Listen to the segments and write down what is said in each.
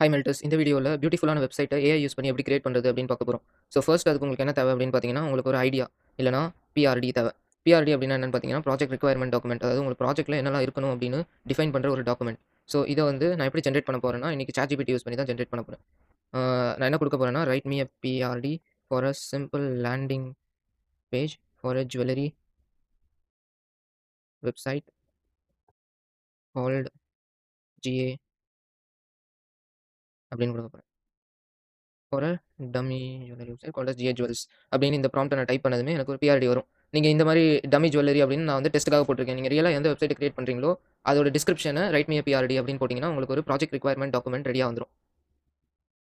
Hi மெல்டர்ஸ். இந்த வீடியோல பியூட்டிஃபுல்லான வெப்சைட்ட ஏஐ யூஸ் பண்ணி எப்படி கிரியேட் பண்றது அப்படின்னு பார்க்க போறோம். ஃபர்ஸ்ட் அதுக்கு உங்களுக்கு என்ன தேவை அப்படின்னு பார்த்தீங்கன்னா, உங்களுக்கு ஒரு ஐடியா இல்லன்னா பிஆர்டி தேவை. பிஆர்டி அப்படின்னா என்னன்னு பார்த்தீங்கன்னா, ப்ராஜெக்ட் ரிக்வயர்மென்ட் டாக்குமெண்ட். அதாவது உங்க ப்ராஜெக்ட்ல என்னலாம் இருக்கணும் அப்படின்னு டிஃபைன் பண்ற ஒரு டாக்குமெண்ட். இத நான் எப்படி ஜெனரேட் பண்ண போறேன்னா, இன்னைக்கு ChatGPT யூஸ் பண்ணி தான் ஜெனரேட் பண்ண போறேன். நான் என்ன குடுக்க போறேன்னா, write me a PRD for a simple landing page for a jewellery website called GA அப்படின்னு குடுக்க போறேன். For a dummy jewellery website called as GA jewels அப்படின்னு இந்த ப்ராம்ப்ட்ட நான் டைப் பண்ணதுமே எனக்கு ஒரு பிஆர்டி வரும். நீங்க இந்த மாரி டம்மி ஜுவல்லரி அப்படின்னு நான் வந்து டெஸ்ட்க்காக போட்டுருக்கேன். நீங்க ரியலா எந்த வெப்சைட் கிரியேட் பண்றீங்களோ, அதோட டிஸ்கிரிப்ஷன ரைட் மீ எ பிஆர்டி அப்படின்னு போட்டீங்கன்னா, உங்களுக்கு ஒரு ப்ராஜெக்ட் ரிக்வயர்மென்ட் டாக்குமெண்ட் ரெடியா வந்துரும்.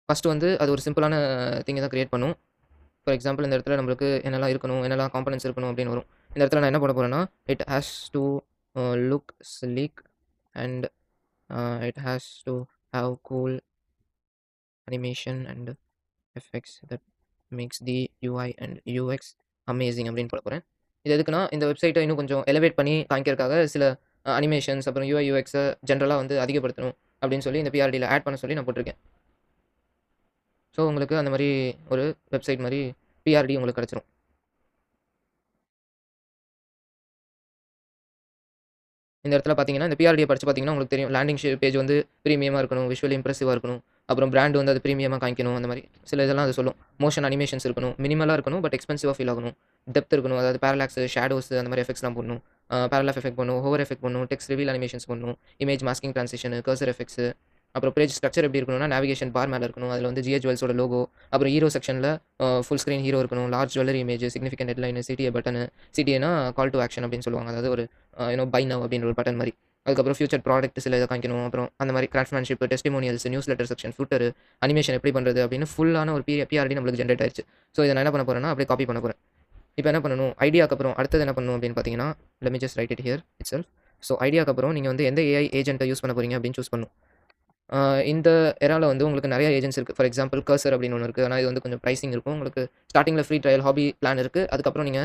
ஃபர்ஸ்ட் அது ஒரு சிம்பிளான திங்க தான் கிரியேட் பண்ணும். ஃபார் எக்ஸாம்பிள் இந்த இடத்துல நம்மளுக்கு என்னலாம் இருக்கணும், என்னலாம் காம்போனன்ட்ஸ் இருக்கணும் அப்படின்னு வரும். இந்த இடத்துல நான் என்ன போட போறேன்னா, it has to look sleek and it has to have cool animation and effects that makes the UI and UX amazing அப்படின்னு போட போறேன். இது எதுக்குன்னா, இந்த வெப்சைட்ட இன்னும் கொஞ்சம் எலிவேட் பண்ணி காமிக்கிறதுக்காக சில அனிமேஷன்ஸ் அப்புறம் யூஐ, யூஎக்ஸ ஜென்ரலா அதிகப்படுத்தணும் அப்படின்னு சொல்லி இந்த பிஆர்டில ஆட் பண்ண சொல்லி நான் போட்டிருக்கேன். உங்களுக்கு அந்த மாரி ஒரு வெப்சைட் மாரி பிஆர்டி உங்களுக்கு கிடைச்சிரும். இந்த இடத்துல பார்த்தீங்கன்னா, இந்த பிஆர்டிய படிச்சு பார்த்தீங்கன்னா, உங்களுக்கு தெரியும். லேண்டிங் பேஜ் பிரீமியமா இருக்கணும். விஷுவலி இம்ப்ரெசிவா இருக்கணும். அப்புறம் பிராண்ட் அது பிரீமியமா காமிக்கணும். அந்த மாரி சில இதெல்லாம் அது சொல்லும். மோஷன் அனிமேஷன்ஸ் இருக்கணும். மினிமலா இருக்கணும். பட் எக்ஸ்பென்சிவா ஃபீல் ஆகணும். டெப்த் இருக்கணும். அதாவது பேரலாக்ஸ், ஷேடோஸ் அந்த மாரி எஃபெக்ட்ஸ்லாம் போடணும். பேரலாக்ஸ் எஃபெக்ட் போடணும். ஹோவர் எஃபெக்ட் போடணும். டெக்ஸ்ட் ரிவீல் அனிமேஷன்ஸ் போடணும். Image masking transition, cursor effects அப்புறம் பேஜ் ஸ்ட்ரக்சர் எப்படி இருக்கணும்னா, நேவிகேஷன் பார் மேல இருக்கணும். அதில ஜிஏ ஜுவல்ஸோட லோகோ. அப்புறம் ஹீரோ செக்ஷன்ல ஃபுல் ஸ்க்ரீன் ஹீரோ இருக்கணும். Large jewellery image, significant headline, CTA button. சிடிஏனா கால் டூ ஆக்ஷன் அப்படின்னு சொல்லுவாங்க. அதாவது ஒரு பை நவ் அப்படின்ற ஒரு பட்டன் மாரி. அதுக்கப்புறம் ஃபியூச்சர் ப்ராடக்ட் சில இத காமிக்கணும். அப்புறம் அந்த மாரி craftsmanship, testimonials, news letter section, footer, animation எப்படி பண்றது அப்படின்னு ஃபுல்லான ஒரு பிஆர்டி நம்மளுக்கு ஜெனரேட் ஆயிருச்சு. இத நான் என்ன பண்ண போறேன்னா, அப்படியே காப்பி பண்ண போறேன். இப்ப என்ன பண்ணணும், ஐடியாக்கு அப்புறம் அடுத்தது என்ன பண்ணணும் அப்படின்னு பார்த்தீங்கன்னா, let me just write it here itself. ஐடியாக்கு அப்புறம் நீங்க எந்த ஏஐ ஏஜென்ட்ட யூஸ் பண்ண போறீங்க அப்படின்னு சூஸ் பண்ணணும். இந்த எரால உங்களுக்கு நெறைய ஏஜென்ட்ஸ் இருக்கு. ஃபார் எக்ஸாம்பிள் கர்சர் அப்படின்னு ஒண்ணு இருக்கு. ஆனா இது கொஞ்சம் பிரைசிங் இருக்கும். உங்களுக்கு ஸ்டார்ட்டிங்ல ஃப்ரீ ட்ரையல் ஹாபி பிளான் இருக்கு. அதுக்கப்புறம் நீங்க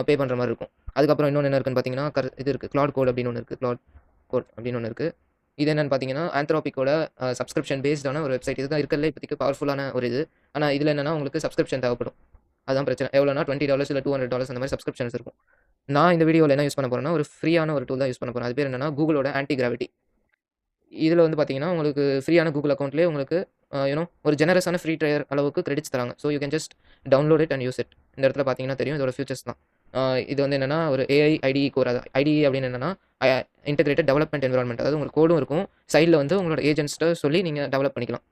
பே பண்ற மாரி இருக்கும். அதுக்கப்புறம் இன்னொன்னு என்ன இருக்குன்னு பார்த்தீங்கன்னா, இது இருக்கு. கிளாட் கோட் அப்படின்னு ஒண்ணு இருக்கு. கிளாட் கோட் அப்படின்னு ஒண்ணு இருக்கு. இது என்னன்னு பார்த்தீங்கன்னா, ஆந்த்ரோபிக்கோட சப்ஸ்கிரிப்ஷன் பேஸ்டான ஒரு வெப்சைட். இதுதான் இருக்கிறதுலே இப்போதைக்கு பவர்ஃபுல்லான ஒரு இது. ஆனா இதுல என்னன்னா உங்களுக்கு சப்ஸ்கிரிப்ஷன் தேவைப்படும். அதான் பிரச்சனை. எவ்வளோனா $20 இல்ல $200 அந்த மாரி சப்ஸ்கிரிப்ஷன்ஸ் இருக்கும். நான் இந்த வீடியோல என்ன யூஸ் பண்ண போறேன்னா, ஒரு ஃப்ரீயான ஒரு டூல் தான் யூஸ் பண்ண போறேன். அது பேர் என்னன்னா, கூகுளோட ஆன்டி கிராவிட்டி. இதுல பார்த்தீங்கன்னா, உங்களுக்கு ஃப்ரீயான கூகுள் அக்கவுண்ட்லயே உங்களுக்கு ஒரு ஜெனரஸான ஃப்ரீ ட்ரையர் அளவுக்கு கிரெடிட்ஸ் தராங்க. You can just download it and use it. இந்த இடத்துல பார்த்தீங்கன்னா தெரியும். இதோட ஃபியூச்சர்ஸ் தான். இது என்னன்னா, ஒரு ஏஐ ஐடிஇ கோர். ஐடிஇ அப்படின்னு என்னன்னா, அ இன்டகிரேட்டட் டெவலப்மென்ட் என்வைரன்மென்ட். அதாவது உங்களுக்கு கோடும் இருக்கும். சைட்ல உங்களோட ஏஜென்ட்ஸ்ட்ட சொல்லி நீங்க டெவலப் பண்ணிக்கலாம்.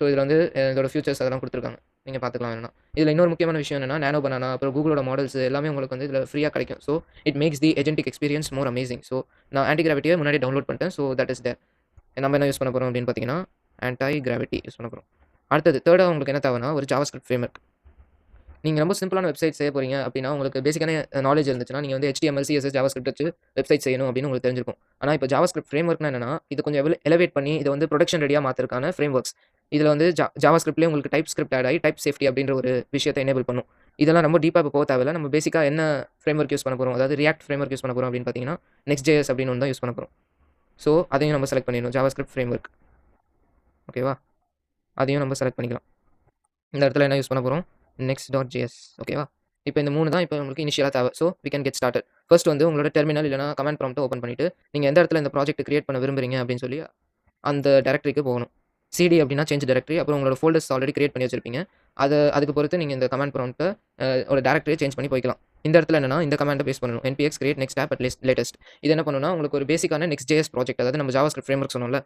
இதுல இதோட ஃபியூச்சர்ஸ் அதெல்லாம் குடுத்துருக்காங்க. நீங்க பார்த்துக்கலாம் வேணும்னா. இதுல இன்னொரு முக்கியமான விஷயம் என்னன்னா, நானோ பனானா அப்புறம் கூகுளோட மாடல்ஸ் எல்லாமே உங்களுக்கு இதுல ஃப்ரீயா கிடைக்கும். It makes the agentic experience more amazing. நான் ஆன்டி கிராவிட்டிய முன்னாடியே டவுன்லோட் பண்ணிட்டேன். That is there. நம்ம என்ன யூஸ் பண்ண போறோம் அப்படின்னு பார்த்தீங்கன்னா, ஆன்டி கிராவிட்டி யூஸ் பண்ண போறோம். அடுத்தது 3ஆ உங்களுக்கு என்ன தேவைன்னா, ஒரு ஜாவாஸ்கிரிப்ட் ஃப்ரேம்வொர்க். நீங்க ரொம்ப சிம்பிளான வெப்சைட் செய்ய போறீங்க அப்படின்னா, உங்களுக்கு பேசிக்கான நாலேட்ஜ் இருந்துச்சுன்னா, நீங்க HTML, CSS, ஜாவாஸ்கிரிப்ட் வச்சு வெப்சைட் செய்யணும் அப்படின்னு உங்களுக்கு தெரிஞ்சிருக்கும். ஆனா, இப்ப ஜாவாஸ்கிரிப்ட் ஃப்ரேம்வொர்க்னா என்னன்னா, இது கொஞ்சம் எலிவேட் பண்ணி இத புரொடக்ஷன் ரெடியா மாத்துறதுக்கான ஃப்ரேம்வொர்க்ஸ். இதுல ஜாவாஸ்கிரிப்ட்லயே உங்களுக்கு டைப் ஸ்கிரிப்ட் ஆட் ஆகி டைப் சேஃப்டி அப்படின்ற ஒரு விஷயத்த எனேபிள் பண்ணும். இதெல்லாம் ரொம்ப டீப்பா இப்ப போக தேவையில்ல. நம்ம பேசிக்கா என்ன ஃப்ரேம்வொர்க் யூஸ் பண்ண போறோம், அதாவது ரியாக்ட் ஃப்ரேம்வொர்க் யூஸ் பண்ண போறோம் அப்படின்னு பார்த்தீங்கன்னா, Next.js அப்படின்னு ஒண்ணு தான் யூஸ் பண்ண போறோம். அதையும் நம்ம செலக்ட் பண்ணிடணும். JavaScript framework. ஓகேவா? அதையும் நம்ம செலக்ட் பண்ணிக்கலாம். இந்த இடத்துல என்ன யூஸ் பண்ண போறோம்? Next.js. ஓகேவா? இப்ப இந்த 3 தான் இப்ப உங்களுக்கு இனிஷியலா தேவை. we can get started. First உங்களோட டெர்மினல் இல்லன்னா கமாண்ட் ப்ராம்ப்ட்ட ஓப்பன் பண்ணிட்டு, நீங்க எந்த இடத்துல இந்த ப்ராஜெக்ட் கிரியேட் பண்ண விரும்புறீங்க அப்படின்னு சொல்லி அந்த டைரக்டரிக்கு போகணும். சிடி அப்படின்னா சேஞ்ச் டைரக்டரி. அப்புறம் உங்களோட ஃபோல்டர்ஸ் ஆல்ரெடி கிரியேட் பண்ணி வச்சிருப்பீங்க. அதுக்கு பொறுத்து நீங்க இந்த கமாண்ட் ப்ராம்ப்ட்ட ஒரு டைரக்டரிய சேஞ்ச் பண்ணி போய்க்கலாம். இந்த இடத்துல என்னன்னா, இந்த கமாண்ட பேஸ்ட் பண்ணணும். npx create next app at latest. இது என்ன பண்ணும்னா, உங்களுக்கு ஒரு பேசிக்கான Next.js ப்ராஜெக்ட், அதாவது நம்ம ஜாவாஸ்கிரிப்ட் ஃப்ரேம்வொர்க் சொன்னோம்ல,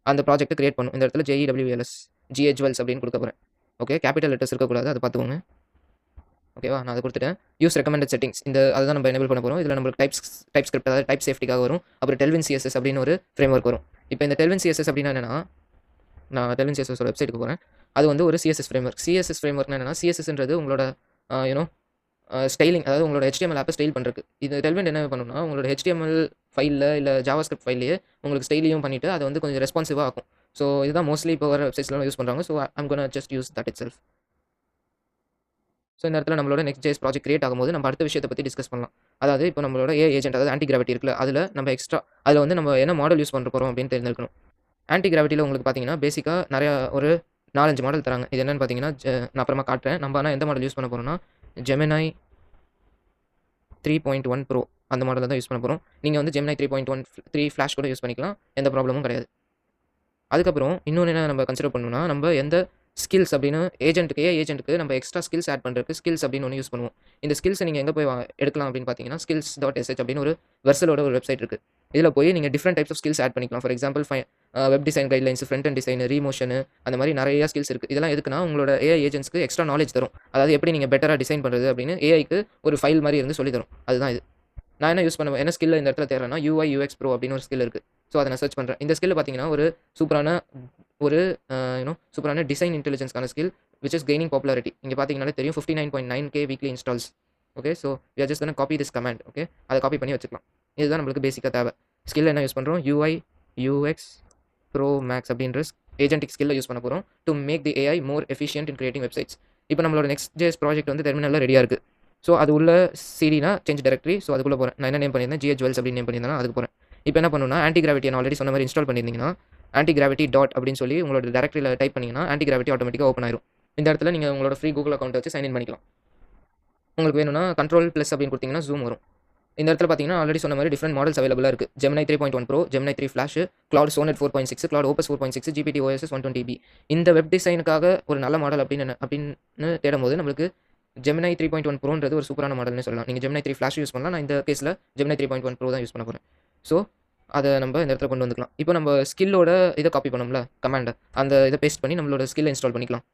அந்த ப்ராஜெக்ட்ட கிரியேட் பண்ணும். இந்த இடத்துல JEWLS, GHWLS அப்படின்னு குடுக்க போறேன். ஓகே. கேப்பிட்டல் லெட்டர்ஸ் இருக்கக்கூடாது. அத பார்த்துக்கோங்க. ஓகேவா? நான் அத குடுத்துட்டேன். Use recommended settings. அதுதான் நம்ம எனேபிள் பண்ண போறோம். இதுல நம்மளுக்கு டைப் ஸ்கிரிப்ட், அதாவது டைப் சேஃப்டிக்காக வரும். அப்புறம் Tailwind CSS அப்படின்னு ஒரு ஃப்ரேம்வொர்க் வரும். இப்ப இந்த Tailwind CSS அப்படின்னா என்னன்னா, நான் Tailwind CSS ஓட வெப்சைட்க்கு போறேன். அது ஒரு CSS ஃப்ரேம்வொர்க். CSS ஃப்ரேம்வொர்க்னா என்னன்னா, CSSன்றது உங்களோட யூ நோ ஸ்டைலிங், அதாவது உங்களோட HTML ஆப்ப ஸ்டைல் பண்றதுக்கு. இது Tailwind என்ன பண்ணும்னா, உங்களோட HTML ஃபைல்ல இல்ல ஜாவாஸ்கிரிப்ட் ஃபைல்லயே உங்களுக்கு ஸ்டைலியும் பண்ணிட்டு, அத கொஞ்சம் ரெஸ்பான்சிவா ஆக்கும். இதுதான் மோஸ்ட்லி இப்ப வர வெப்சைட்ஸ்லாம் யூஸ் பண்றாங்க. I am gonna just use that itself. இந்த இடத்துல நம்மளோட Next.js ப்ராஜெக்ட் கிரியேட் ஆகும்போது, நம்ம அடுத்த விஷயத்த பத்தி டிஸ்கஸ் பண்ணலாம். அதாவது இப்போ நம்மளோட ஏஐ ஏஜென்ட், அதாவது ஆன்டி கிராவிட்டி இருக்குல்ல, அதுல நம்ம எக்ஸ்ட்ரா நம்ம என்ன மாடல் யூஸ் பண்ண போறோம் அப்படின்னு தெரிஞ்சிருக்கணும். ஆன்டி கிராவிட்டில உங்களுக்கு பார்த்தீங்கன்னா, பேசிக்கா நெறையா ஒரு 4, 5 மாடல் தராங்க. இது என்னன்னு பார்த்தீங்கன்னா, நான் அப்புறமா காட்டுறேன். நம்ம ஆனா எந்த மாடல் யூஸ் பண்ண போறோம்னா, Gemini 3.1 Pro அந்த மாடல தான் யூஸ் பண்ண போறோம். நீங்க வந்து Gemini 3.1 ஃபிளாஷ் கூட யூஸ் பண்ணிக்கலாம். எந்த ப்ராப்ளமும் கிடையாது. அதுக்கப்புறம் இன்னொன்னு என்ன நம்ம கன்சிடர் பண்ணணும்னா, நம்ம எந்த ஸ்கில்ஸ் அப்படின்னு ஏஜென்ட்க்கு நம்ம எக்ஸ்ட்ரா ஸ்கில்ஸ் ஆட் பண்றதுக்கு ஸ்கில்ஸ் அப்படின்னு ஒண்ணு யூஸ் பண்ணுவோம். இந்த ஸ்கில்ஸ நீங்க எங்க போய் எடுக்கலாம் அப்படின்னு பார்த்தீங்கன்னா, skills.sh அப்படின்னு ஒரு வெர்சலோட ஒரு வெப்சைட் இருக்கு. இதுல போய் நீங்க different types of skills add பண்ணிக்கலாம். For example web design guidelines, front and design, Remotion அந்த மாதிரி நெறைய ஸ்கில்ஸ் இருக்கு. இதெல்லாம் எதுக்குன்னா, உங்களோட ஏஐ ஏஜென்ட்ஸ்க்கு எக்ஸ்ட்ரா நாலேட்ஜ் தரும். அதாவது எப்படி நீங்க பெட்டரா டிசைன் பண்றது அப்படின்னு ஏஐக்கு ஒரு ஃபைல் மாரி இருந்து சொல்லி தரும். அதுதான் இது. நான் என்ன யூஸ் பண்ணுவேன் என்ன ஸ்கில் இந்த இடத்துல தேடுறேன்னா, UI UX Pro அப்படின்னு ஒரு ஸ்கில் இருக்கு. ஸோ அத நான் சர்ச் பண்றேன். இந்த ஸ்கில் பார்த்தீங்கன்னா, ஒரு சூப்பரான ஒரு சூப்பரான டிசைன் இன்டெலிஜென்ஸ்க்கான skill which is gaining popularity. இங்க பார்த்தீங்கனாலே தெரியும் 59.9K weekly installs. Okay. So we are just gonna copy this command. Okay. அத காப்பி பண்ணி வச்சுக்கலாம். இதுதான் நம்மளுக்கு பேசிக்கா தேவை. ஸ்கில் என்ன யூஸ் பண்றோம்? UI UX Pro Max அப்படின்ற ஏஜென்டிக் ஸ்கில்ல யூஸ் பண்ண போறோம். To make the AI more efficient in creating websites. இப்போ நம்மளோட Next.js ப்ராஜெக்ட் வந்து டெர்மினல்ல ரெடியா இருக்கு. ஸோ அது உள்ள சிடினா சேஞ்ச் டைரக்டரி. ஸோ அதுக்குள்ள போறேன். நான் என்ன நேம் பண்ணியிருந்தேன்? GHJwells அப்படின்னு நேம் பண்ணியிருந்தேன். அதுக்கு போறேன். இப்போ என்ன பண்ணணும்னா, ஆன்டி கிராவிட்டி நான் ஆல்ரெடி சொன்ன மாரி இன்ஸ்டால் பண்ணியிருந்தீங்கன்னா, ஆன்டி கிராவிட்டி டாட் அப்படின்னு சொல்லி உங்களோட டைரக்டரியில டைப் பண்ணீங்கன்னா, ஆன்டி கிராவிட்டி ஆட்டோமேட்டிக்கா ஓப்பன் ஆயிரும். இந்த இடத்துல நீங்க உங்களோட ஃப்ரீ கூகுள் அக்கவுண்ட் வச்சு சைன் இன் பண்ணிக்கலாம். உங்களுக்கு வேணும்னா Ctrl+ அப்படின்னு கொடுத்தீங்கன்னா ஜூம் வரும். இந்த இடத்துல பார்த்தீங்கன்னா, ஆல்ரெடி சொன்ன மாரி டிஃபரெண்ட் மாடல்ஸ் அவைலபிளா இருக்கு. Gemini 3.1 Pro, Gemini 3 Flash, Claude Sonnet 4.6, Claude Opus 4.6, GPT OSS 120B. இந்த வெப் டிசைனுக்காக ஒரு நல்ல மாடல் அப்படின்னு தேடும்போது நம்மளுக்கு Gemini 3.1 Proன்றது ஒரு சூப்பரான மாடல்னு சொல்லலாம். நீங்க Gemini 3 Flash யூஸ் பண்ணலாம். நான் இந்த கேஸ்ல Gemini 3.1 Pro தான் யூஸ் பண்ண போறேன். ஸோ அத நம்ம இந்த இடத்துல கொண்டு வந்துக்கலாம். இப்போ நம்ம ஸ்கில்லோட இத காப்பி பண்ணோம்ல கமாண்ட, அந்த இத பேஸ்ட் பண்ணி நம்மளோட ஸ்கில்ல இன்ஸ்டால் பண்ணிக்கலாம்.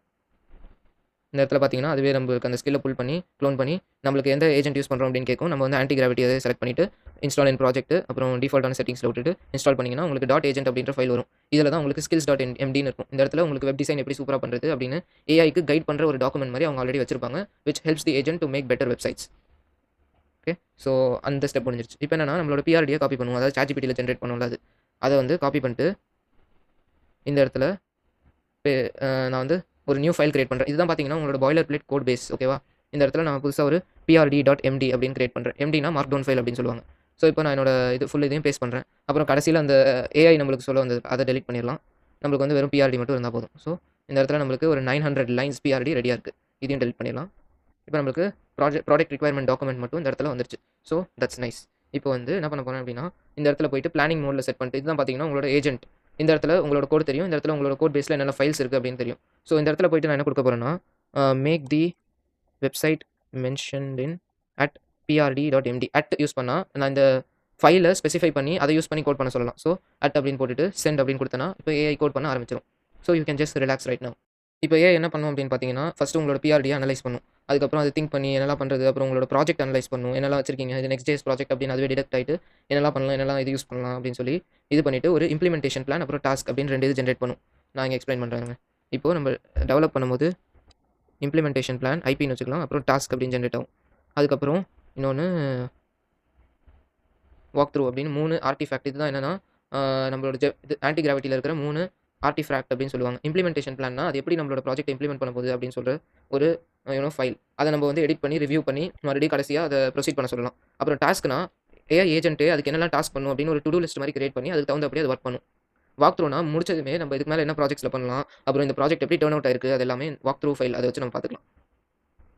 இந்த இடத்துல பார்த்தீங்கன்னா, அதுவே நம்மளுக்கு அந்த ஸ்கில்ல புல் பண்ணி, க்ளோன் பண்ணி, நம்மளுக்கு எந்த ஏஜென்ட் யூஸ் பண்றோம் அப்படின்னு கேட்கும். நம்ம வந்து ஆன்டி கிராவிட்டி அதை செலக்ட் பண்ணிட்டு, இன்ஸ்டால் இன் ப்ராஜெக்ட் அப்புறம் டிஃபால்ட்டான செட்டிங்ஸ்ல விட்டுட்டு இன்ஸ்டால் பண்ணீங்கன்னா, உங்களுக்கு .agent அப்படின்ற ஃபைல் வரும். இதில தான் உங்களுக்கு skills.mdன்னு இருக்கும். இந்த இடத்துல உங்களுக்கு வெப் டிசைன் எப்படி சூப்பரா பண்றது அப்படின்னு ஏஐக்கு கைட் பண்ற ஒரு டாக்குமெண்ட் மாரி அவங்க ஆல்ரெடி வச்சிருப்பாங்க. which helps the agent to make better websites. Okay. So அந்த ஸ்டெப் முடிஞ்சிருச்சு. இப்போ என்னன்னா, நம்மளோட பிஆர்டிய காப்பி பண்ணுவோம். அதாவது ChatGPTல ஜெனரேட் பண்ணுவோம்ல அது. அத வந்து காப்பி பண்ணிட்டு, இந்த இடத்துல பெ நான் வந்து ஒரு நியூ ஃபைல் கிரியேட் பண்றேன். இதுதான் பார்த்தீங்கன்னா, உங்களோட பாய்லர் பிளேட் கோட் பேஸ். ஓகேவா? இந்த இடத்துல நான் புதுசா ஒரு prd.md அப்படின்னு கிரியேட் பண்றேன். mdனா மார்க்டவுன் ஃபைல் அப்படின்னு சொல்லுவாங்க. ஸோ இப்போ நான் என்னோட இதையும் பேஸ்ட் பண்றேன். அப்புறம் கடைசியில அந்த ஏஐ நம்மளுக்கு சொல்ல வந்தது. அத டெலீட் பண்ணிறலாம். நம்மளுக்கு வந்து வெறும் prd மட்டும் இருந்தா போதும். ஸோ இந்த இடத்துல நம்மளுக்கு ஒரு 900 லைன்ஸ் prd ரெடியா இருக்கு. இதையும் டெலீட் பண்ணிறலாம். இப்போ நம்மளுக்கு ப்ராடக்ட் ரிக்வயர்மென்ட் டாக்குமெண்ட் மட்டும் இந்த இடத்துல வந்துருச்சு. So that's nice. இப்போ வந்து என்ன பண்ண போறேன் அப்படின்னா, இந்த இடத்துல போயிட்டு பிளானிங் மோட்ல செட் பண்ணிட்டு, இதுதான் பார்த்தீங்கன்னா உங்களோட ஏஜென்ட். இந்த இடத்துல உங்களோட கோட் தெரியும். இந்த இடத்துல உங்களோட கோட் பேஸ்ல என்னென்ன ஃபைல்ஸ் இருக்கு அப்படின்னு தெரியும். ஸோ இந்த இடத்துல போயிட்டு நான் என்ன கொடுக்க போறேன்னா, make the website mentioned in @prd.md use பண்ணா நான் இந்த ஃபைல ஸ்பெசிஃபை பண்ணி அதை யூஸ் பண்ணி கோட் பண்ண சொல்லலாம். ஸோ அப்படின்னு போட்டுட்டு சென்ட் அப்படின்னு கொடுத்தேன்னா, இப்போ ஏஐ கோட் பண்ண ஆரம்பிச்சிடும். So you can just relax right now. இப்போ ஏஐ என்ன பண்ணும் அப்படின்னு பார்த்தீங்கன்னா, ஃபர்ஸ்ட் உங்களோட பிஆர்டியை அனலைஸ் பண்ணும். அதுக்கப்புறம் அது திங்க் பண்ணி என்னலாம் பண்றது, அப்புறம் உங்களோட ப்ராஜெக்ட் அனலைஸ் பண்ணும். என்னலாம் வச்சிருக்கீங்க, இது Next.js ப்ராஜெக்ட் அப்படின்னு அதுவே டிடெக்ட் ஆயிட்டு என்னலாம் பண்ணலாம், என்னலாம் இது யூஸ் பண்ணலாம் அப்படின்னு சொல்லி இது பண்ணிட்டு ஒரு இம்ப்ளிமெண்டேஷன் பிளான் அப்புறம் டாஸ்க் அப்படின்னு 2 இது ஜெனரேட் பண்ணும். நான் இங்க எக்ஸ்பிளைன் பண்றேங்க. இப்போ நம்ம டெவலப் பண்ணும்போது இம்ப்ளிமெண்டேஷன் பிளான் ஐபின்னு வச்சுக்கலாம். அப்புறம் டாஸ்க் அப்படின்னு ஜெனரேட் ஆகும். அதுக்கப்புறம் இன்னொன்னு வாக் த்ரூ அப்படின்னு 3 ஆர்டிஃபேக்ட். இதுதான் என்னன்னா, நம்மளோட இது ஆன்டி கிராவிட்டில இருக்கிற 3 ஆர்டிஃபேக்ட் அப்படின்னு சொல்லுவாங்க. இம்ப்ளிமெண்டேஷன் பிளான்னா அது எப்படி நம்மளோட ப்ராஜெக்ட் இம்ப்ளிமெண்ட் பண்ண போகுது அப்படின்னு சொல்ற ஒரு ஃபைல். அத நம்ம வந்து எடிட் பண்ணி, ரிவ்யூ பண்ணி, மறுபடியும் கடைசியா அத ப்ரொசீட் பண்ண சொல்லலாம். அப்புறம் டாஸ்க்னா ஏஐ ஏஜென்ட் அதுக்கு என்னெல்லாம் டாஸ்க் பண்ணும் அப்படின்னு ஒரு டு டூ லிஸ்ட் மாரி கிரியேட் பண்ணி அதுக்கு தகுந்தபடி அது வொர்க் பண்ணும். வாக் த்ரூனா முடிச்சதுமே நம்ம இதுக்கு மேல என்ன ப்ராஜெக்ட்ஸ்ல பண்ணலாம், அப்புறம் இந்த ப்ராஜெக்ட் எப்படி டர்ன் அவுட் ஆயிருக்கு அது எல்லாமே வாக் த்ரூ ஃபைல் அத வச்சு நம்ம பார்த்துக்கலாம்.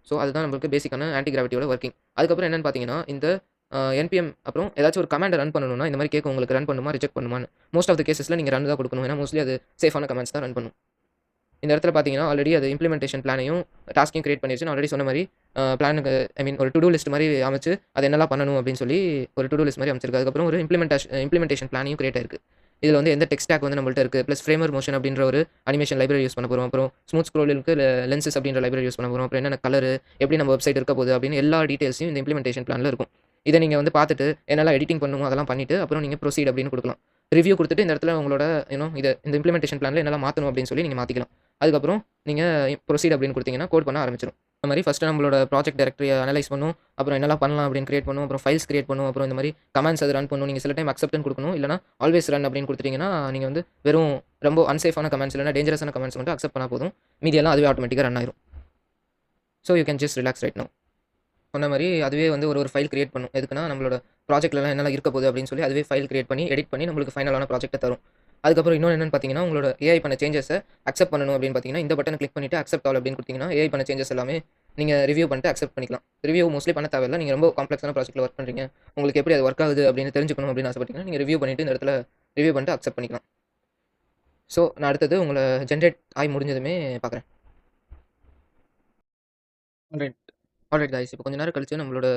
ஸோ அதுதான் நம்மளுக்கு பேசிக்கான ஆன்டி கிராவிட்டியோட ஒர்க்கிங். அதுக்கப்புறம் என்னன்னு பார்த்தீங்கன்னா, இந்த என்பிஎம் அப்புறம் ஏதாச்சும் ஒரு கமாண்ட ரன் பண்ணணும்னா, இந்த மாரி கேட்கும் உங்களுக்கு ரன் பண்ணுமா, ரிஜெக்ட் பண்ணுமான்னு. மோஸ்ட் ஆஃப் த கேஸஸ்ல நீங்க ரன் தான் கொடுக்கணும். ஏன்னா மோஸ்ட்லி அது சேஃபான கமாண்ட்ஸ் தான் ரன் பண்ணும். இந்த இடத்துல பார்த்தீங்கன்னா, ஆல்ரெடி அது இம்ப்ளிமெண்டேஷன் பிளானையும் டாஸ்க்கையும் கிரியேட் பண்ணிருச்சு. நான் ஆல்ரெடி சொன்ன மாரி பிளானுக்கு ஒரு டு டூ லிஸ்ட் மாரி அமைச்சு அது என்னலாம் பண்ணணும் அப்படின்னு சொல்லி ஒரு டு டூ லிஸ்ட் மாரி அமைச்சிருக்கு. அதுக்கப்புறம் ஒரு இம்ப்ளிமெண்டேஷன் பிளானையும் கிரியேட் ஆயிருக்கு. இதில வந்து எந்த டெக் ஸ்டாக் வந்து நம்மள்ட்ட இருக்கு. பிளஸ் ஃப்ரேமர் மோஷன் அப்படின்ற ஒரு அனிமேஷன் லைப்ரரி யூஸ் பண்ண போறோம். அப்புறம் ஸ்மூத் ஸ்க்ரோலுக்கு லென்சஸ் அப்படின்ற லைப்ரரி யூஸ் பண்ண போறோம். அப்புறம் என்னென்ன கலர், எப்படி நம்ம வெப்சைட் இருக்க போகுது அப்படின்னு எல்லா டீடைல்ஸையும் இந்த இம்ப்ளிமெண்டேஷன் பிளான்ல இருக்கும். இத நீங்க வந்து பார்த்துட்டு என்னெல்லாம் எடிட்டிங் பண்ணணுமோ அதெல்லாம் பண்ணிட்டு, அப்புறம் நீங்க ப்ரொசீட் அப்படின்னு குடுக்கலாம். ரிவ்யூ குடுத்துட்டு இந்த இடத்துல உங்களோட இந்த இம்ப்ளிமெண்டேஷன் பிளான்ல என்னெல்லாம் மாத்தணும் அப்படின்னு சொல்லி நீங்க மாத்திக்கலாம். அதுக்கப்புறம் நீங்க ப்ரொசீட் அப்படின்னு குடுத்தீங்கன்னா கோட் பண்ண ஆரம்பிச்சிரும். அந்த மாரி ஃபர்ஸ்ட் நம்மளோட ப்ராஜெக்ட் டைரக்டரிய அனலைஸ் பண்ணும். அப்புறம் என்னெல்லாம் பண்ணலாம் அப்படின்னு கிரியேட் பண்ணும். அப்புறம் ஃபைல்ஸ் கிரியேட் பண்ணும். அப்புறம் இந்த மாரி கமாண்ட்ஸ் அது ரன் பண்ணும். நீங்க சில டைம் அக்செப்ட்ன்னு குடுக்கணும். இல்லனா ஆல்வேஸ் ரன் அப்படின்னு குடுத்துட்டீங்கன்னா, நீங்க வந்து வெறும் ரொம்ப அன்சேஃபான கமாண்ட்ஸ் இல்லனா டேஞ்சரஸான கமாண்ட்ஸ் மட்டும் அக்செப்ட் பண்ணா போதும். மீதி எல்லாம் அதுவே ஆட்டோமேட்டிக்கா ரன் ஆயிரும். So you can just relax right now. சொன்ன மாரி அதுவே வந்து ஒரு ஃபைல் கிரியேட் பண்ணும். எதுக்குன்னா நம்மளோட ப்ராஜெக்ட்லலாம் என்னலாம் இருக்க போகுது அப்படின்னு சொல்லி அதுவே ஃபைல் கிரியேட் பண்ணி, எடிட் பண்ணி நம்மளுக்கு ஃபைனலான ப்ராஜெக்ட்ட தரும். அதுக்கப்புறம் இன்னொன்னு என்னன்னு பார்த்தீங்கன்னா, உங்களோட ஏஐ பண்ண சேஞ்சஸ அக்செப்ட் பண்ணணும் அப்படின்னு பார்த்தீங்கன்னா, இந்த பட்டன கிளிக் பண்ணிட்டு அக்செப்ட் ஆல் அப்படின்னு குடுத்தீங்கன்னா, ஏஐ பண்ண சேஞ்சஸ் எல்லாமே நீங்க ரிவ்யூ பண்ணிட்டு அக்செப்ட் பண்ணிக்கலாம். ரிவ்யூ மோஸ்ட்லி பண்ண தேவையில்ல. நீங்க ரொம்ப காம்ப்ளெக்ஸான ப்ராஜெக்ட்ல ஒர்க் பண்றீங்க. உங்களுக்கு எப்படி அது ஒர்க் ஆகுது அப்படின்னு தெரிஞ்சுக்கணும் அப்படின்னு ஆசைப்பட்டீங்கன்னா, நீங்க ரிவ்யூ பண்ணிட்டு இந்த இடத்துல ரிவ்யூ பண்ணிட்டு அக்செப்ட் பண்ணிக்கலாம். ஸோ, நான் அடுத்தது உங்கள ஜெனரேட் ஆயி முடிஞ்சதுமே பார்க்குறேன். ஆல்ரைட். Alright guys. இப்போ கொஞ்ச நேரம் கழிச்சு நம்மளோட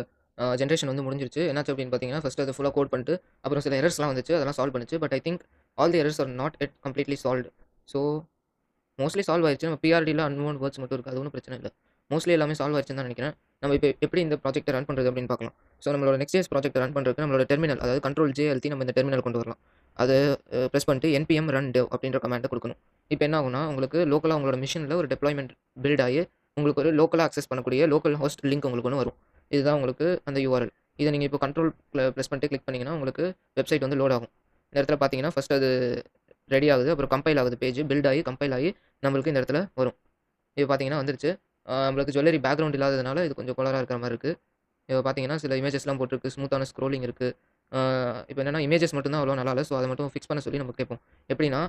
ஜெனரேஷன் வந்து முடிஞ்சிருச்சு. என்னாச்சு அப்படின்னு பார்த்தீங்கன்னா, ஃபர்ஸ்ட் அது ஃபுல்லா கோட் பண்ணிட்டு, அப்புறம் சில எரர்ஸ்லாம் வந்துச்சு. அதெல்லாம் சால்வ் பண்ணுச்சு. But I think all the errors are not yet completely solved. So mostly solve ஆயிருச்சு. நம்ம பிஆர்டில அன்நோன் வேர்ட்ஸ் மட்டும் இருக்கு. அது ஒண்ணும் பிரச்சனை இல்ல. மோஸ்ட்லி எல்லாமே சால்வ் ஆயிருச்சுன்னு தான் நெனைக்கிறேன். நம்ம இப்ப எப்படி இந்த ப்ராஜெக்ட்ட ரன் பண்றது அப்படின்னு பார்க்கலாம். ஸோ நம்மளோட நெக்ஸ்ட்.js ப்ராஜெக்ட்ட ரன் பண்றதுக்கு நம்மளோட டெர்மினல் அதாவது கண்ட்ரோல் ஜே அழுத்தி நம்ம இந்த டெர்மினல் கொண்டு வரலாம். அத பிரஸ் பண்ணிட்டு npm run dev அப்படின்ற கமாண்ட குடுக்கணும். இப்ப என்ன ஆகும்னா, உங்களுக்கு லோக்கலா உங்களோட மெஷின்ல ஒரு டெப்ளாய்மென்ட் பில்ட் ஆயி, உங்களுக்கு ஒரு லோக்கலா அக்சஸ் பண்ணக்கூடிய லோக்கல் ஹோஸ்ட் லிங்க் உங்களுக்கு ஒண்ணு வரும். இதுதான் உங்களுக்கு அந்த யூஆர்எல். இத நீங்க இப்போ கண்ட்ரோல் பிரஸ் பண்ணிட்டு கிளிக் பண்ணீங்கன்னா, உங்களுக்கு வெப்சைட் வந்து லோட் ஆகும். இந்த இடத்துல பார்த்தீங்கன்னா, ஃபர்ஸ்ட் அது ரெடி ஆகுது. அப்புறம் கம்பைல் ஆகுது பேஜ். பில்ட் ஆயி, கம்பைல் ஆயி நம்மளுக்கு இந்த இடத்துல வரும். இப்ப பார்த்தீங்கன்னா வந்துருச்சு. நம்மளுக்கு ஜுவல்லரி பேக்கிரவுண்ட் இல்லாததுனால இது கொஞ்சம் கோளாறா இருக்கிற மாரி இருக்கு. இப்ப பார்த்தீங்கன்னா, சில இமேஜஸ்லாம் போட்டிருக்கு. ஸ்மூத்தான ஸ்க்ரோலிங் இருக்கு. இப்ப என்னன்னா இமேஜஸ் மட்டும் தான் அவ்வளவா நல்லா இல்ல. ஸோ, அத மட்டும் ஃபிக்ஸ் பண்ண சொல்லி நம்ம கேட்போம். எப்படின்னா,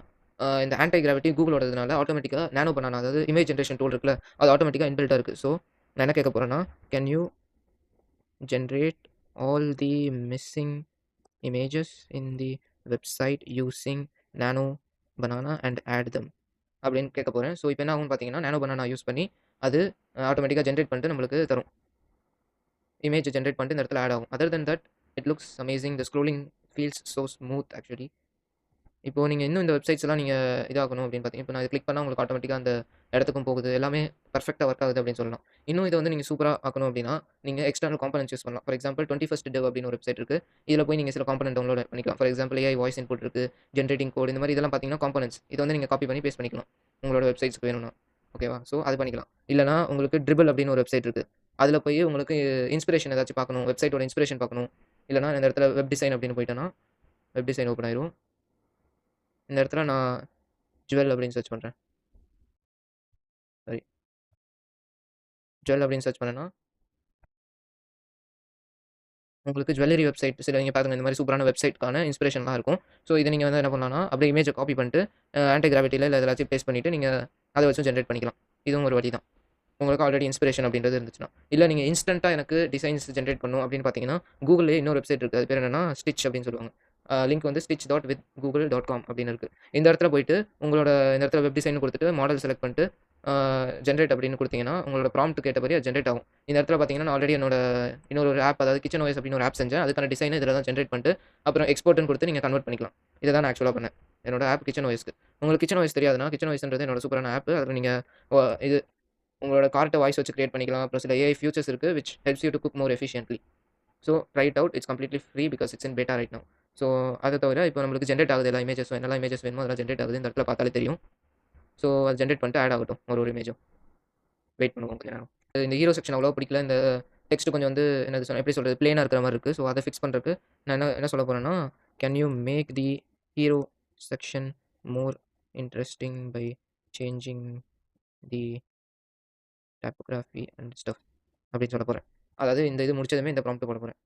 இந்த ஆன்டி கிராவிட்டி கூகுளோடதுனால ஆட்டோமேட்டிக்கா நானோ பனானா அதாவது இமேஜ் ஜெனரேஷன் டூல் இருக்குல்ல, அது ஆட்டோமேட்டிக்கா இன்பில்ட்டா இருக்கு. ஸோ, நான் என்ன கேட்க போறேன்னா, can you generate all the missing images in the website using Nano Banana and add them அப்படின்னு கேட்க போறேன். ஸோ, இப்ப என்ன ஆகும்னு பார்த்தீங்கன்னா, நானோ பனானா யூஸ் பண்ணி அது ஆட்டோமேட்டிக்கா ஜெனரேட் பண்ணிட்டு நம்மளுக்கு தரும். இமேஜ் ஜெனரேட் பண்ணிட்டு இந்த இடத்துல ஆட் ஆகும். Other then that it looks amazing. The scrolling feels so smooth actually. இப்போ நீங்க இன்னும் இந்த வெப்சைட்ஸ்லாம் நீங்க இதாகணும் அப்படின்னு பார்த்தீங்கன்னா, இப்போ நான் இத கிளிக் பண்ணா உங்களுக்கு ஆட்டோமேட்டிக்கா அந்த இடத்துக்கும் போகுது. எல்லாமே பெர்ஃபெக்ட்டா ஒர்க் ஆகுது அப்படின்னு சொல்லலாம். இன்னும் இத வந்து நீங்க சூப்பரா ஆக்கணும் அப்படின்னா, நீங்க எக்ஸ்டர்னல் காம்போனன்ட்ஸ் யூஸ் பண்ணலாம். ஃபார் எக்ஸாம்பிள் 21st dev அப்படின்னு ஒரு வெப்சைட் இருக்கு. இதுல போய் நீங்க சில காம்போனன்ட் டவுன்லோட் பண்ணிக்கலாம். For example AI voice input இருக்கு, ஜெனரேட்டிங் கோட் இந்த மாரி இதெல்லாம் பார்த்தீங்கன்னா காம்போனன்ட்ஸ். இத வந்து நீங்க காப்பி பண்ணி பேஸ்ட் பண்ணிக்கலாம். உங்களோட வெப்சைட்ஸ்க்கு வேணும்னா. ஓகேவா? ஸோ அது பண்ணிக்கலாம். இல்லன்னா உங்களுக்கு Dribbble அப்படின்னு ஒரு வெப்சைட் இருக்கு. அதுல போய் உங்களுக்கு இன்ஸ்பிரேஷன் ஏதாச்சும் பார்க்கணும். வெப்சைட்டோட இன்ஸ்பிரேஷன் பார்க்கணும். இல்லன்னா இந்த இடத்துல வெப் டிசைன் அப்படின்னு போயிட்டேன்னா, வெப் டிசைன் ஓப்பன் ஆயிரும். இந்த இடத்துல நான் ஜுவல் அப்படின்னு சர்ச் பண்றேன். சாரி. ஜுவல் அப்படின்னு சர்ச் பண்ணேன்னா, உங்களுக்கு ஜுவல்லரி வெப்சைட் சில நீங்க பாருங்க இந்த மாரி சூப்பரான வெப்சைட்க்கான இன்ஸ்பிரேஷன்லாம் இருக்கும். ஸோ இத நீங்க வந்து என்ன பண்ணலாம்னா, அப்படியே இமேஜ காப்பி பண்ணிட்டு ஆன்டி கிராவிட்டில இல்ல எதுலாச்சும் பேஸ்ட் பண்ணிட்டு நீங்க அத வச்சும் ஜெனரேட் பண்ணிக்கலாம். இதுவும் ஒரு வழி தான். உங்களுக்கு ஆல்ரெடி இன்ஸ்பிரேஷன் அப்படின்றது இருந்துச்சுன்னா. இல்ல நீங்க இன்ஸ்டன்ட்டா எனக்கு டிசைன்ஸ் ஜெனரேட் பண்ணணும் அப்படின்னு பார்த்தீங்கன்னா, கூகுள்லயே இன்னொரு வெப்சைட் இருக்கு. அது பேர் என்னன்னா, ஸ்டிட்ச் அப்படின்னு சொல்லுவாங்க. லிங்க் வந்து stitch.withgoogle.com அப்படின்னு இருக்கு. இந்த இடத்துல போயிட்டு உங்களோட இந்த இடத்துல வெப் டிசைன் குடுத்துட்டு, மாடல் செலக்ட் பண்ணிட்டு, ஜெனரேட் அப்படின்னு குடுத்தீங்கன்னா, உங்களோட ப்ராம்ப்ட்க்கு ஏத்தபடி அது ஜெனரேட் ஆகும். இந்த இடத்துல பார்த்தீங்கன்னா, நான் ஆல்ரெடி என்னோட இன்னொரு ஒரு ஆப் அதாவது கிச்சன் ஓஎஸ் அப்படின்னு ஒரு ஆப் செஞ்சேன். அதுக்கான டிசைன இதில தான் ஜெனரேட் பண்ணிட்டு, அப்புறம் எக்ஸ்போர்ட்ன்னு குடுத்து நீங்க கன்வெர்ட் பண்ணிக்கலாம். இத தான் நான் ஆக்சுவலா பண்ணேன். என்னோட ஆப் கிச்சன் ஓஎஸ்க்கு. உங்களுக்கு கிச்சன் ஓஎஸ் தெரியாதுன்னா, கிச்சன் ஓஎஸ்ன்றது என்னோட சூப்பரான ஆப். அதில நீங்க ஒ இது உங்களோட கார்ட்ட வாய்ஸ் வச்சு கிரியேட் பண்ணிக்கலாம். அப்புறம் சில ஏஐ ஃபியூச்சர்ஸ் இருக்கு which helps you to cook more efficiently. So try it out. It's completely free because it's in beta right now. So அத தவிர இப்போ நம்மளுக்கு ஜெனரேட் ஆகுது எல்லா இமேஜஸும் என்னெல்லாம் இமேஜஸ் வேணுமோ அதெல்லாம் ஜெனரேட் ஆகுது. இந்த இடத்துல பார்த்தாலே தெரியும். ஸோ அது ஜெனரேட் பண்ணிட்டு ஆட் ஆகட்டும் ஒரு இமேஜும். வெயிட் பண்ணுவோம் கொஞ்ச நேரம். இந்த ஹீரோ செக்ஷன் அவ்வளவா பிடிக்கல. இந்த டெக்ஸ்ட் கொஞ்சம் வந்து என்னது எப்படி சொல்றது? பிளெயினா இருக்கிற மாரி இருக்கு. ஸோ அத ஃபிக்ஸ் பண்றதுக்கு நான் என்ன என்ன சொல்ல போறேன்னா, can you make the hero section more interesting by changing the typography and stuff அப்படின்னு சொல்லப் போறேன். அதாவது இந்த இது முடிச்சதுமே இந்த ப்ராம்ப்ட் போடப் போறேன்.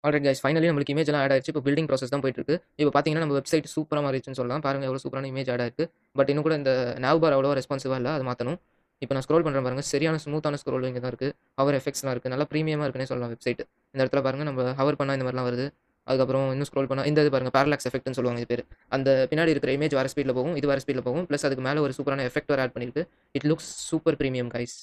ஆல்ரைட் கைஸ் ஃபைனலி நம்மளுக்கு இமேஜ் எல்லாம் ஆட் ஆயிருச்சு. இப்போ பில்டிங் ப்ராசஸ் தான் போயிட்டு இருக்கு. இப்போ பார்த்தீங்கன்னா, நம்ம வெப்சைட் சூப்பரா மாறிடுச்சுன்னு சொல்லலாம். பாருங்க எவ்வளோ சூப்பரான இமேஜ் ஆட் ஆயிருக்கு. பட் இன்னும் கூட இந்த nav பார் அவ்வளவா ரெஸ்பான்சிவா இல்ல. அது மாத்தணும். இப்போ நான் ஸ்க்ரோல் பண்றேன் பாருங்க. சரியான ஸ்மூத்தான ஸ்க்ரோலிங் தான் இருக்கு. ஹவர் எஃபெக்ட்ஸ்லாம் இருக்கு. நல்லா பிரீமியமா இருக்குன்னே சொல்லலாம் வெப்சைட். இந்த இடத்துல பாருங்க நம்ம ஹவர் பண்ணா இந்த மாரிலாம் வருது. அதுக்கப்புறம் இன்னும் ஸ்க்ரோல் பண்ணா இந்த இது பாருங்க பாரலாக்ஸ் எஃபெக்ட்ன்னு சொல்லுவாங்க இது பேரு. அந்த பின்னாடி இருக்கிற இமேஜ் வேற ஸ்பீட்ல போகும். இது வேற ஸ்பீட்ல போகும். பிளஸ் அதுக்கு மேல ஒரு சூப்பரான எஃபெக்ட் வேற ஆட் பண்ணிருக்கு. It looks super premium guys.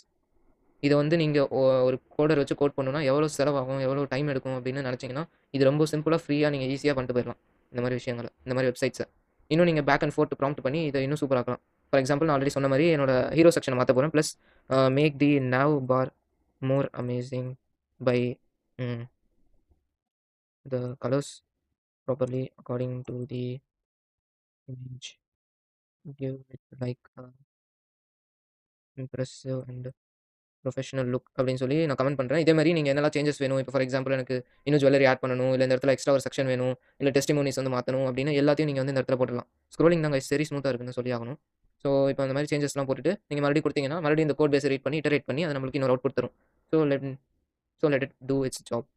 இத வந்து நீங்க ஒரு கோடர் வச்சு கோட் பண்ணணும்னா, எவ்வளோ செலவாகும்? எவ்வளோ டைம் எடுக்கும்? அப்படின்னு நெனச்சீங்கன்னா, இது ரொம்ப சிம்பிளா, ஃப்ரீயா நீங்க ஈஸியா பண்ணிட்டு போயிரலாம். இந்த மாரி விஷயங்கள, இந்த மாரி வெப்சைட்ஸ. இன்னும் நீங்க பேக் அண்ட் ஃபோர்த் ப்ராம்ப்ட் பண்ணி இத இன்னும் சூப்பரா ஆக்கலாம். ஃபார் எக்ஸாம்பிள் நான் ஆல்ரெடி சொன்ன மாரி என்னோட ஹீரோ செக்ஷன மாத்தப் போறேன். Plus make the nav bar more amazing by hmm the colours properly according to the image. Give it like impressive and professional look அப்படின்னு சொல்லி நான் கமெண்ட் பண்றேன். இதே மாரி நீங்க என்னலாம் சேஞ்சஸ் வேணும்? இப்போ ஃபார் எக்ஸாம்பிள் எனக்கு இன்னும் ஜுவல்லரி ஆட் பண்ணணும். இல்ல இந்த இடத்துல எக்ஸ்ட்ரா ஒரு செக்ஷன் வேணும். இல்ல டெஸ்டிமோனிஸ் வந்து மாத்தணும் அப்படின்னு எல்லாத்தையும் நீங்க வந்து இந்த இடத்துல போட்டுடலாம். ஸ்க்ரோலிங் தான் கைஸ் சரி ஸ்மூத்தா இருக்குன்னு சொல்லி ஆகணும். ஸோ இப்போ அந்த மாரி சேஞ்சஸ்லாம் போட்டுட்டு நீங்க மறுபடியும் குடுத்தீங்கன்னா, மறுபடியும் இந்த கோட் பேஸ ரீட் பண்ணி இட்டரேட் பண்ணி அது நம்மளுக்கு இன்னொரு அவுட்புட் தரும். So let it do its job.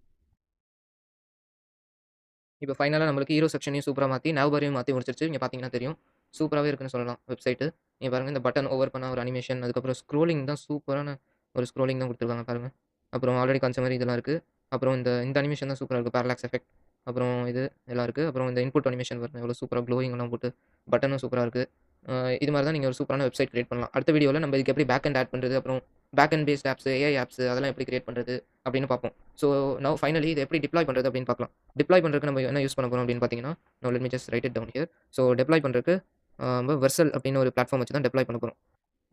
இப்போ ஃபைனலா நம்மளுக்கு ஹீரோ செக்ஷனையும் சூப்பரா மாத்தி, நவபாரையும் மாத்தி முடிச்சிருச்சு. இங்க பார்த்தீங்கன்னா தெரியும். சூப்பராவே இருக்குன்னு சொல்லலாம் வெப்சைட்டு. இங்க பாருங்க இந்த பட்டன் ஓவர் பண்ணா ஒரு அனிமேஷன், அதுக்கப்புறம் ஸ்க்ரோலிங் தான் சூப்பரான ஒரு ஸ்க்ரோலிங் தான் குடுத்துருக்காங்க பாருங்க. அப்புறம் ஆல்ரெடி காமிச்ச மாரி இதெல்லாம் இருக்கு. அப்புறம் இந்த இந்த அனிமேஷன் தான் சூப்பரா இருக்கு. Parallax effect. அப்புறம் இது எல்லாம் இருக்கு. அப்புறம் இந்த இன்புட் அனிமேஷன் பாருங்க எவ்வளோ சூப்பரா க்ளோயிங்லாம் போட்டு பட்டனும் சூப்பரா இருக்கு. இது மாரி தான் நீங்க ஒரு சூப்பரான வெப்சைட் கிரியேட் பண்ணலாம். அடுத்த வீடியோல நம்ம இதுக்கு எப்படி பேக் எண்ட் ஆட் பண்றது, அப்புறம் back end based apps, AI apps அதெல்லாம் எப்படி கிரியேட் பண்றது அப்படின்னு பார்ப்போம். ஸோ நவ் ஃபைனலி இத எப்படி டிப்ளாய் பண்றது அப்படின்னு பார்க்கலாம். டிப்ளாய் பண்றதுக்கு நம்ம என்ன யூஸ் பண்ண போறோம் அப்படின்னு பார்த்தீங்கன்னா, now let me just write it down here. So deploy பண்றதுக்கு நம்ம வெர்சல் அப்படின்னு ஒரு பிளாட்ஃபார்ம் வச்சு தான் டிப்ளாய் பண்ண போறோம்.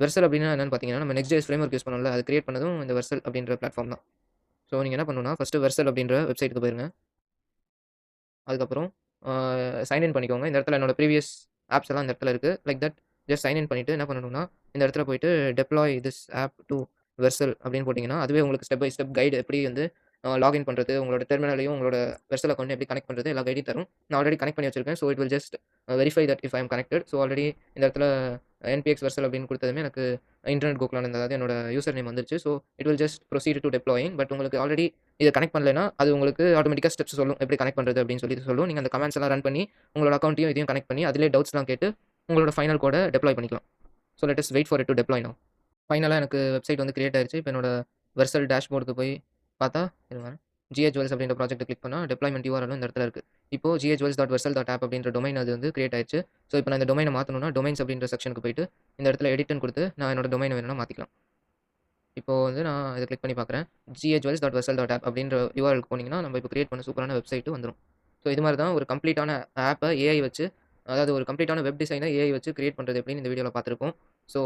வெர்சல் அப்படின்னா என்னன்னு பார்த்தீங்கன்னா, நம்ம நெக்ஸ்ட்.js ஃப்ரேம்வொர்க் யூஸ் பண்ணோம்ல, அது கிரியேட் பண்ணதும் இந்த வெர்சல் அப்படின்ற பிளாட்ஃபார்ம் தான். ஸோ நீங்க என்ன பண்ணணும்னா, ஃபர்ஸ்ட்டு வெர்சல் அப்படின்ற வெப்சைட்டுக்கு போயிருங்க. அதுக்கப்புறம் அ சைன் இன் பண்ணிக்கோங்க. இந்த இடத்துல என்னோட ப்ரீவியஸ் ஆப்ஸ் எல்லாம் இந்த இடத்துல இருக்கு. Like that just sign in பண்ணிட்டு என்ன பண்ணணும்னா, இந்த இடத்துல போயிட்டு deploy this app to Vercel அப்படின்னு போட்டீங்கன்னா, அதுவே உங்களுக்கு ஸ்டெப் பை ஸ்டெப் கைடு எப்படி வந்து லாகின் பண்றது, உங்களோட டெர்மினலையும் உங்களோட வெர்சல் அக்கவுண்ட்டையும் எப்படி கனெக்ட் பண்றது எல்லா கைடையும் தரும். நான் ஆல்ரெடி கனெக்ட் பண்ணி வச்சிருக்கேன். So it will just verify that if I am connected. So already இந்த இடத்துல என்பிஎக்ஸ் வெர்சல் அப்படின்னு குடுத்ததுமே எனக்கு இன்டர்நெட் கோகுலான்னு அதாவது என்னோட யூசர் நேம் வந்துருச்சு. So it will just proceed to deploying. But உங்களுக்கு ஆல்ரெடி இத கனெக்ட் பண்ணலைன்னா, அது உங்களுக்கு ஆட்டோமேட்டிக்கா ஸ்டெப்ஸ் சொல்லும். எப்படி கனெக்ட் பண்றது அப்படின்னு சொல்லிட்டு சொல்லும். நீங்க அந்த கமாண்ட்ஸ் எல்லாம் ரன் பண்ணி, உங்களோட அக்கவுண்ட்டையும் இதையும் கனெக்ட் பண்ணி, அதிலேயே டவுட்ஸ்லாம் கேட்டு, உங்களோட ஃபைனல் கோட டெப்ளாய் பண்ணிக்கலாம். So let us wait for it to deploy now. ஃபைனலா எனக்கு வெப்சைட் வந்து கிரியேட் ஆயிருச்சு. இப்போ என்னோட வெர்சல் டேஷ்போர்டுக்கு போய் பார்த்தா, இருங்க வரேன். GHVerse அப்படின்ற ப்ராஜெக்ட்ட கிளிக் பண்ணா, டெப்ளாய்மென்ட் URL இந்த இடத்துல இருக்கு. இப்போ ghvels.versal.app அப்படின்ற டொமைன் அது வந்து கிரியேட் ஆயிருச்சு. ஸோ இப்போ நான் இந்த டொமைன மாத்தணும்னா, டொமைன்ஸ் அப்படின்ற செக்ஷனுக்கு போயிட்டு, இந்த இடத்துல எடிட்ன்னு குடுத்து, நான் என்னோட டொமைன வேணும்னா மாத்திக்கலாம். இப்போ வந்து நான் இத கிளிக் பண்ணி பார்க்குறேன். ghvels.versal.app அப்படின்ற URLக்கு போனீங்கன்னா, நம்ம இப்போ கிரியேட் பண்ண சூப்பரான வெப்சைட் வந்துரும். ஸோ இது மாரி தான் ஒரு கம்ப்ளீட்டான ஆப்ப ஏஐ வச்சு, அதாவது ஒரு கம்ப்ளீட்டான வெப் டிசைன ஏஐ வச்சு கிரியேட் பண்றது எப்படின்னு இந்த வீடியோல பார்த்துருக்கோம். So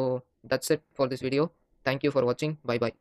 that's it for this video. Thank you for வாட்சிங். Bye by.